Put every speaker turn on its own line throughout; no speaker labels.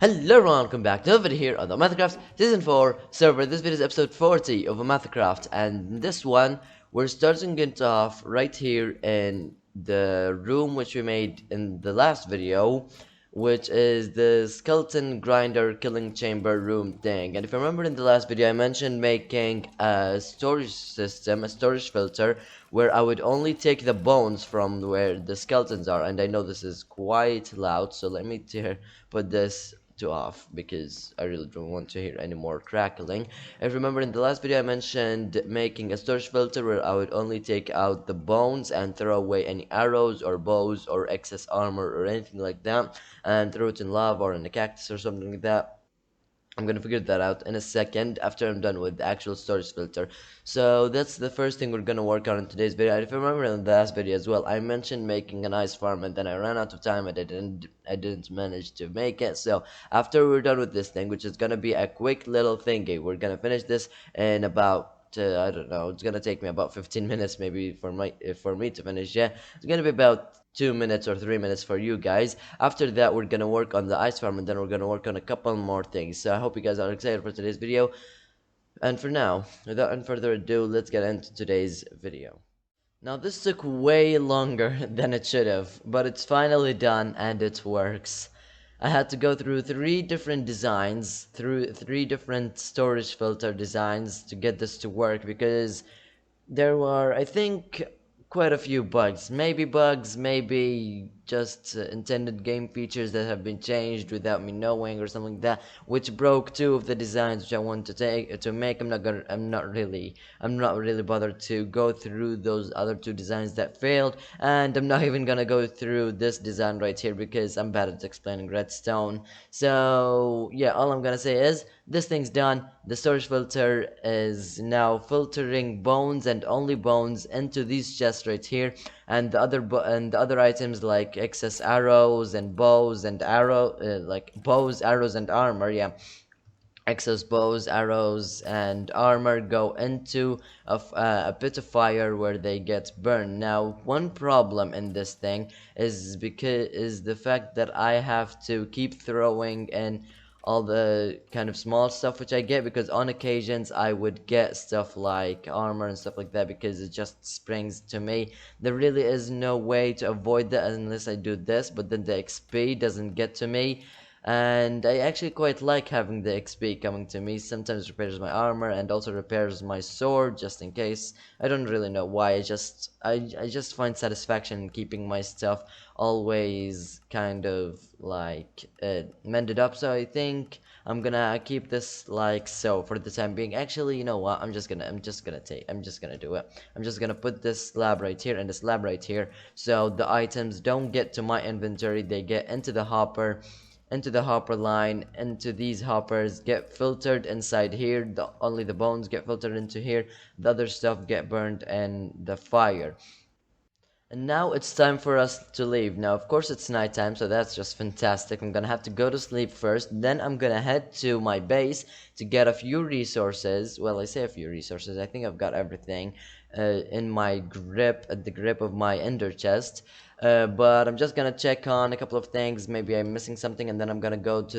Hello everyone, welcome back to another video here on the OmathaCraft Season 4 server. This video is episode 40 of OmathaCraft, and in this one, we're starting it off right here in the room which we made in the last video, which is the skeleton grinder killing chamber room thing. And if you remember in the last video, I mentioned making a storage system, a storage filter, where I would only take the bones from where the skeletons are. And I know this is quite loud, so let me put this to off because I really don't want to hear any more crackling. If remember in the last video I mentioned making a storage filter where I would only take out the bones and throw away any arrows or bows or excess armor or anything like that and throw it in lava or in a cactus or something like that. I'm gonna figure that out in a second after I'm done with the actual storage filter. So that's the first thing we're gonna work on in today's video. And if you remember in the last video as well, I mentioned making an ice farm and then I ran out of time and I didn't manage to make it. So after we're done with this thing, which is gonna be a quick little thingy, we're gonna finish this in about I don't know. It's gonna take me about 15 minutes, maybe for me to finish. Yeah, it's gonna be about 2 minutes or 3 minutes for you guys. After that, we're gonna work on the ice farm, and then we're gonna work on a couple more things. So I hope you guys are excited for today's video. And for now, without any further ado, let's get into today's video. Now this took way longer than it should have, but it's finally done and it works. I had to go through three different designs, through three different storage filter designs to get this to work because there were, I think, quite a few bugs. Maybe bugs, maybe just intended game features that have been changed without me knowing or something like that, which broke two of the designs which I want to make. I'm not really bothered to go through those other two designs that failed, and I'm not even gonna go through this design right here because I'm bad at explaining redstone. So yeah, all I'm gonna say is this thing's done. The storage filter is now filtering bones and only bones into these chests right here, and the other items like excess arrows and bows and like bows, arrows, and armor. Yeah, excess bows, arrows, and armor go into a pit of fire where they get burned. Now, one problem in this thing is the fact that I have to keep throwing in all the kind of small stuff which I get, because on occasions I would get stuff like armor and stuff like that because it just springs to me. There really is no way to avoid that unless I do this, but then the XP doesn't get to me, and I actually quite like having the XP coming to me. Sometimes repairs my armor and also repairs my sword just in case. I don't really know why. I just find satisfaction in keeping my stuff always kind of like mended up. So I think I'm gonna keep this like so for the time being. Actually, you know what? I'm just gonna do it. I'm just gonna put this slab right here and this slab right here, so the items don't get to my inventory. They get into the hopper line, into these hoppers, get filtered inside here. Only the bones get filtered into here. The other stuff get burned in the fire. And now it's time for us to leave. Now, of course, it's nighttime, so that's just fantastic. I'm gonna have to go to sleep first. Then I'm gonna head to my base to get a few resources. Well, I say a few resources. I think I've got everything in my grip, at the grip of my ender chest. But I'm just gonna check on a couple of things. Maybe I'm missing something, and then I'm gonna go to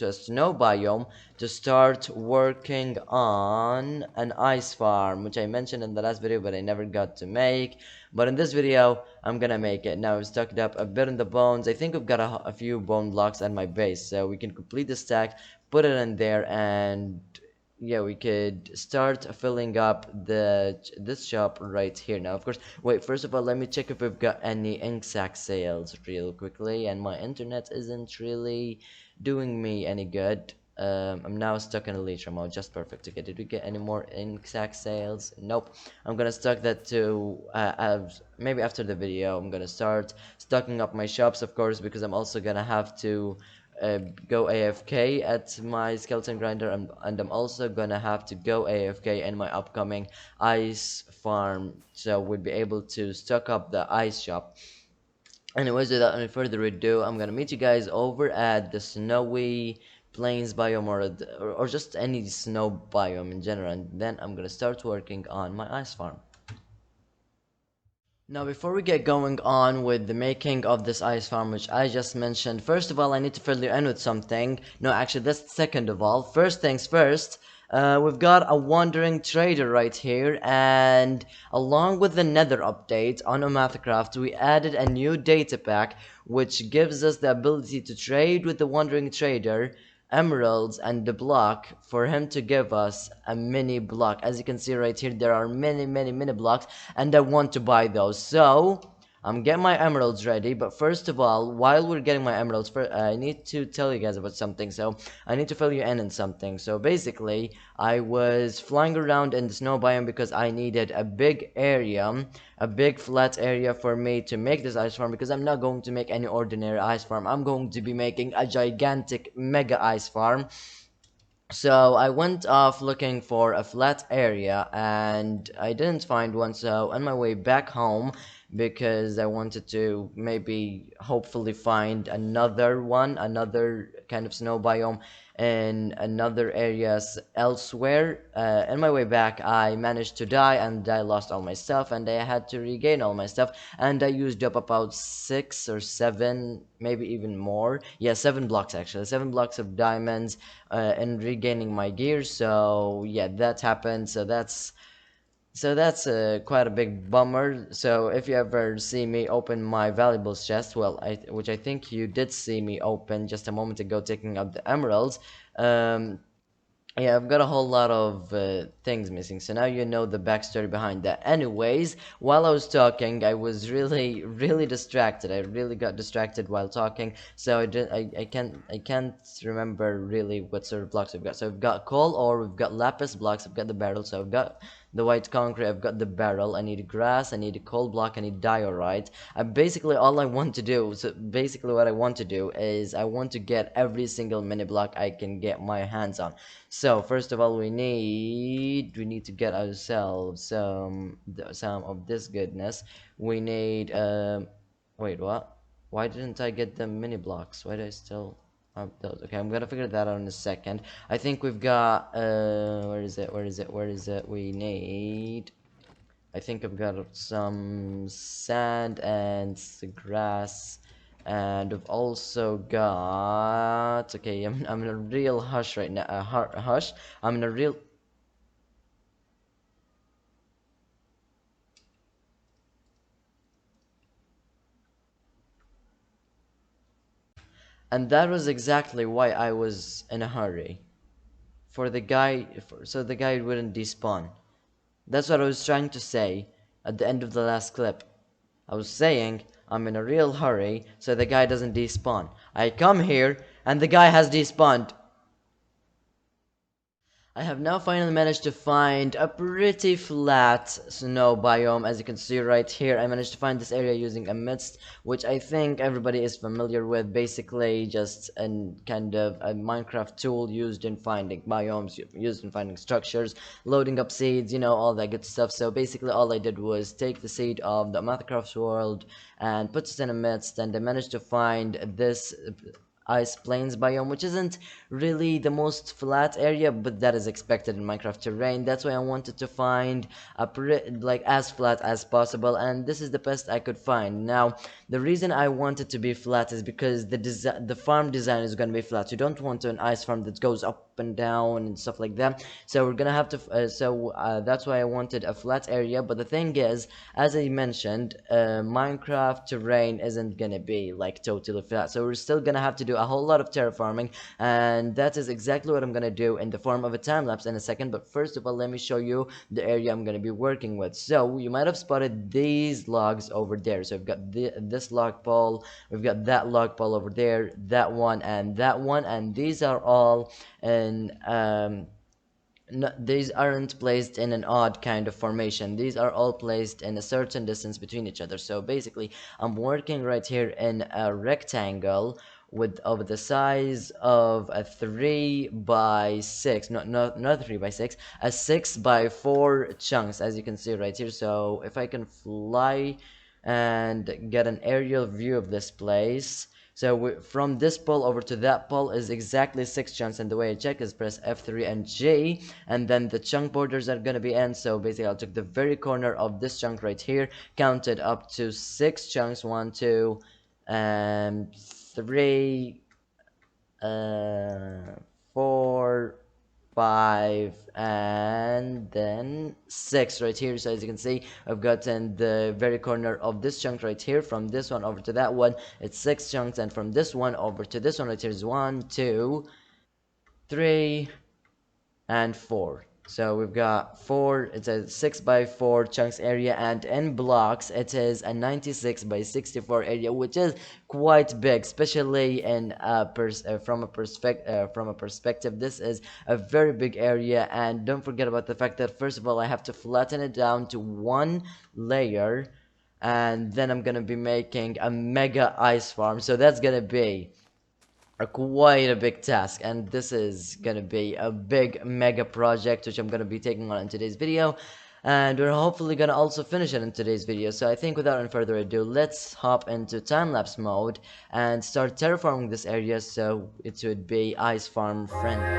a snow biome to start working on an ice farm, which I mentioned in the last video, but I never got to make. But in this video, I'm gonna make it. Now I've stocked up a bit in the bones. I think I've got a few bone blocks at my base, so we can complete the stack, put it in there, and yeah, we could start filling up this shop right here. Now, of course, wait, first of all, let me check if we've got any ink sac sales real quickly, and my internet isn't really doing me any good. I'm now stuck in Elytra mode, just perfect. Okay, did we get any more ink sac sales? Nope. I'm gonna stock that to maybe after the video. I'm gonna start stocking up my shops, of course, because I'm also gonna have to go AFK at my skeleton grinder, and I'm also gonna have to go AFK in my upcoming ice farm, so we'll be able to stock up the ice shop. Anyways, without any further ado, I'm gonna meet you guys over at the snowy plains biome, or just any snow biome in general, and then I'm gonna start working on my ice farm. Now, before we get going on with the making of this ice farm, which I just mentioned, first of all, I need to fill you in with something. No, actually, that's second of all. First things first, we've got a wandering trader right here, and along with the Nether update on OmathaCraft, we added a new data pack, which gives us the ability to trade with the wandering trader emeralds and the block for him to give us a mini block. As you can see right here, there are many blocks, and I want to buy those. So I'm getting my emeralds ready, but first of all, while we're getting my emeralds, I need to tell you guys about something. So I need to fill you in on something. So basically, I was flying around in the snow biome because I needed a big area, a big flat area for me to make this ice farm, because I'm not going to make any ordinary ice farm. I'm going to be making a gigantic mega ice farm. So I went off looking for a flat area and I didn't find one. So on my way back home, because I wanted to maybe hopefully find another one, another kind of snow biome in another areas elsewhere. On my way back, I managed to die and I lost all my stuff and I had to regain all my stuff, and I used up about 6 or 7, maybe even more. Yeah, 7 blocks actually, 7 blocks of diamonds and regaining my gear. So yeah, that happened. So that's quite a big bummer. So if you ever see me open my valuables chest, well, which I think you did see me open just a moment ago, taking out the emeralds. Um, yeah, I've got a whole lot of things missing, so now you know the backstory behind that. Anyways, while I was talking, I was really distracted. I really got distracted while talking, so I can't remember really what sort of blocks I've got. So I've got coal ore, we've got lapis blocks, I've got the barrel, so I've got the white concrete, I've got the barrel, I need grass, I need a coal block, I need diorite. Basically all I want to do, so basically what I want to do is I want to get every single mini block I can get my hands on. So first of all, we need to get ourselves some of this goodness. We need wait, what? Why didn't I get the mini blocks? Why do I still have those? Okay, I'm gonna figure that out in a second. I think we've got where is it? Where is it? Where is it? We need, I think I've got some sand and grass, and I've also got. Okay, I'm in a real hush right now. Hush. I'm in a real. And that was exactly why I was in a hurry. So the guy wouldn't despawn. That's what I was trying to say at the end of the last clip. I was saying I'm in a real hurry so the guy doesn't despawn. I come here and the guy has despawned. I have now finally managed to find a pretty flat snow biome. As you can see right here, I managed to find this area using a mist, which I think everybody is familiar with. Basically just a kind of a Minecraft tool used in finding biomes, used in finding structures, loading up seeds, all that good stuff. So basically all I did was take the seed of the OmathaCraft world and put it in a mist, and I managed to find this ice plains biome, which isn't really the most flat area, but that is expected in Minecraft terrain. That's why I wanted to find like as flat as possible, and this is the best I could find. Now, the reason I want it to be flat is because the farm design is going to be flat. You don't want an ice farm that goes up and down and stuff like that. So we're gonna have to. That's why I wanted a flat area. But the thing is, as I mentioned, Minecraft terrain isn't gonna be like totally flat. So we're still gonna have to do a whole lot of terraforming, and that is exactly what I'm gonna do in the form of a time lapse in a second. But first of all, let me show you the area I'm gonna be working with. So you might have spotted these logs over there. So we've got this log pole, we've got that log pole over there, that one, and these are all in no, these aren't placed in an odd kind of formation. These are all placed in a certain distance between each other. So basically, I'm working right here in a rectangle with of the size of a 3 by 6, not 3 by 6, a 6 by 4 chunks, as you can see right here. So if I can fly and get an aerial view of this place. So from this pole over to that pole is exactly 6 chunks, and the way I check is press F3 and J, and then the chunk borders are gonna be n. So basically I took the very corner of this chunk right here, counted up to 6 chunks, 1, 2, 3, 4, 5, and then 6 right here. So as you can see, I've gotten the very corner of this chunk right here. From this one over to that one, it's 6 chunks, and from this one over to this one right here is 1, 2, 3, and 4. So we've got 4, it's a 6 by 4 chunks area, and in blocks it is a 96 by 64 area, which is quite big, especially in from a perspective. This is a very big area, and don't forget about the fact that first of all I have to flatten it down to one layer, and then I'm gonna be making a mega ice farm. So that's gonna be quite a big task, and this is gonna be a big mega project which I'm gonna be taking on in today's video, and we're hopefully gonna also finish it in today's video. So I think without any further ado, let's hop into time-lapse mode and start terraforming this area so it would be ice farm friendly.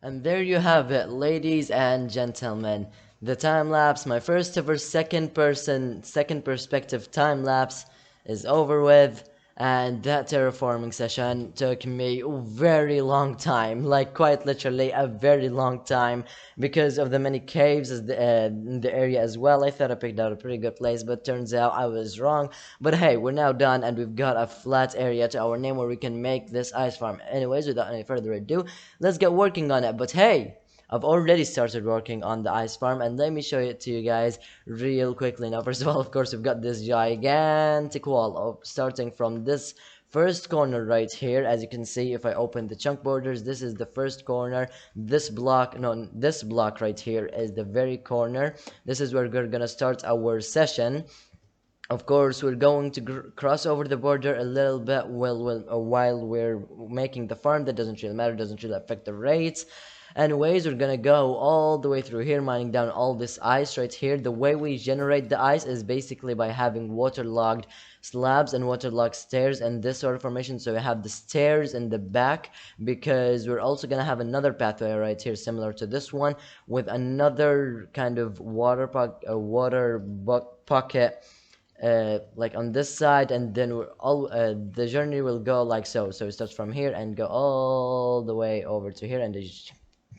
And there you have it, ladies and gentlemen. The time lapse, my first ever second perspective time lapse is over with. And that terraforming session took me a very long time, like quite literally a very long time, because of the many caves in the area as well. I thought I picked out a pretty good place, but turns out I was wrong. But hey, we're now done, and we've got a flat area to our name where we can make this ice farm. Anyways, without any further ado, let's get working on it. But hey, I've already started working on the ice farm, and let me show it to you guys real quickly. Now, first of all, of course, we've got this gigantic wall of starting from this first corner right here. As you can see, if I open the chunk borders, this is the first corner. This block, no, this block right here is the very corner. This is where we're gonna start our session. Of course, we're going to cross over the border a little bit while we're making the farm. That doesn't really matter, doesn't really affect the rates. Anyways, we're gonna go all the way through here, mining down all this ice right here. The way we generate the ice is basically by having waterlogged slabs and waterlogged stairs and this sort of formation. So we have the stairs in the back, because we're also gonna have another pathway right here similar to this one, with another kind of pocket like on this side, and then the journey will go like so. So it starts from here and go all the way over to here, and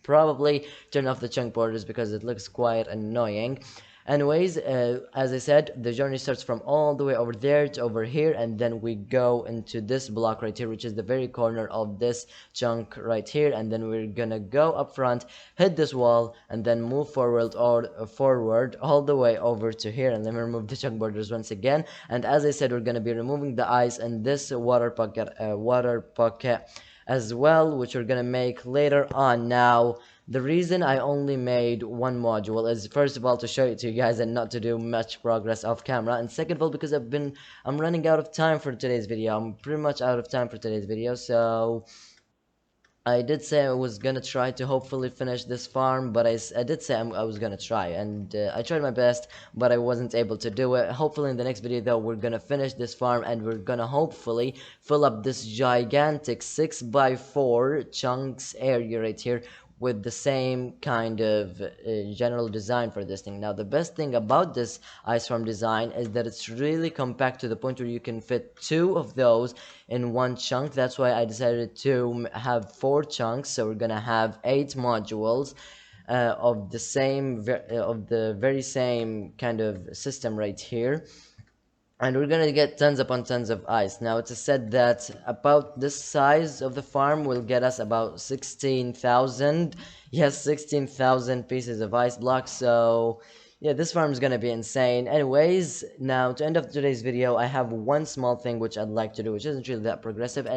probably turn off the chunk borders because it looks quite annoying. Anyways, as I said, the journey starts from all the way over there to over here, and then we go into this block right here, which is the very corner of this chunk right here, and then we're gonna go up front, hit this wall, and then move forward forward all the way over to here. And let me remove the chunk borders once again. And as I said, we're gonna be removing the ice and this water pocket as well, which we're gonna make later on. Now, the reason I only made one module is, first of all, to show it to you guys and not to do much progress off camera, and second of all, because I'm running out of time for today's video. I'm pretty much out of time for today's video, so I did say I was gonna try to hopefully finish this farm, but I did say I was gonna try, and I tried my best, but I wasn't able to do it. Hopefully in the next video though, we're gonna finish this farm, and we're gonna hopefully fill up this gigantic 6x4 chunks area right here with the same kind of general design for this thing. Now, the best thing about this ice farm design is that it's really compact to the point where you can fit 2 of those in one chunk. That's why I decided to have 4 chunks, so we're gonna have 8 modules of the very same kind of system right here, and we're gonna get tons upon tons of ice. Now, it's said that about this size of the farm will get us about 16,000, yes, 16,000 pieces of ice blocks. So yeah, this farm is gonna be insane. Anyways, now to end of today's video, I have one small thing which I'd like to do, which isn't really that progressive,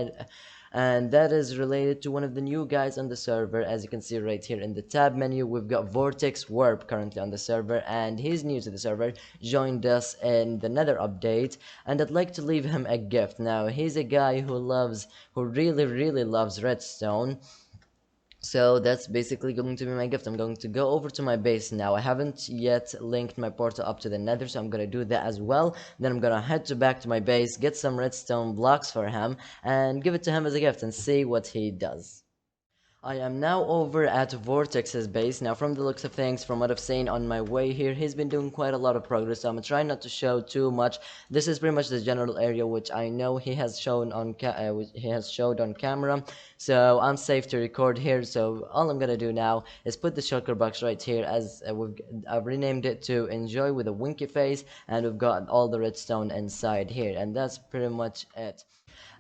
and that is related to one of the new guys on the server. As you can see right here in the tab menu, we've got Vortex Warp currently on the server, and he's new to the server, joined us in the Nether update, and I'd like to leave him a gift. Now, he's a guy who really loves redstone, so that's basically going to be my gift. I'm going to go over to my base now. I haven't yet linked my portal up to the nether, so I'm going to do that as well. Then I'm going to head back to my base, get some redstone blocks for him, and give it to him as a gift and see what he does. I am now over at Vortex's base. Now, from the looks of things, from what I've seen on my way here, he's been doing quite a lot of progress, so I'm trying not to show too much. This is pretty much the general area which I know he has shown on showed on camera, so I'm safe to record here. So all I'm gonna do now is put the shulker box right here, as I've renamed it to Enjoy with a winky face, and we've got all the redstone inside here, and that's pretty much it.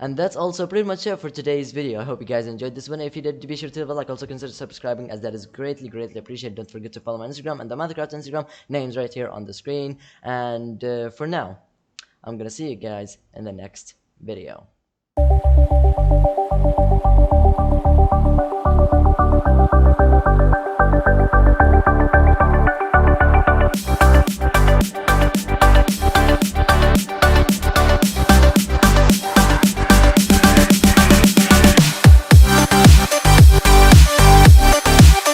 And that's also pretty much it for today's video. I hope you guys enjoyed this one. If you did, be sure to leave a like. Also consider subscribing, as that is greatly appreciated. Don't forget to follow my Instagram and the OmathaCraft Instagram. Names right here on the screen. And for now, I'm gonna see you guys in the next video.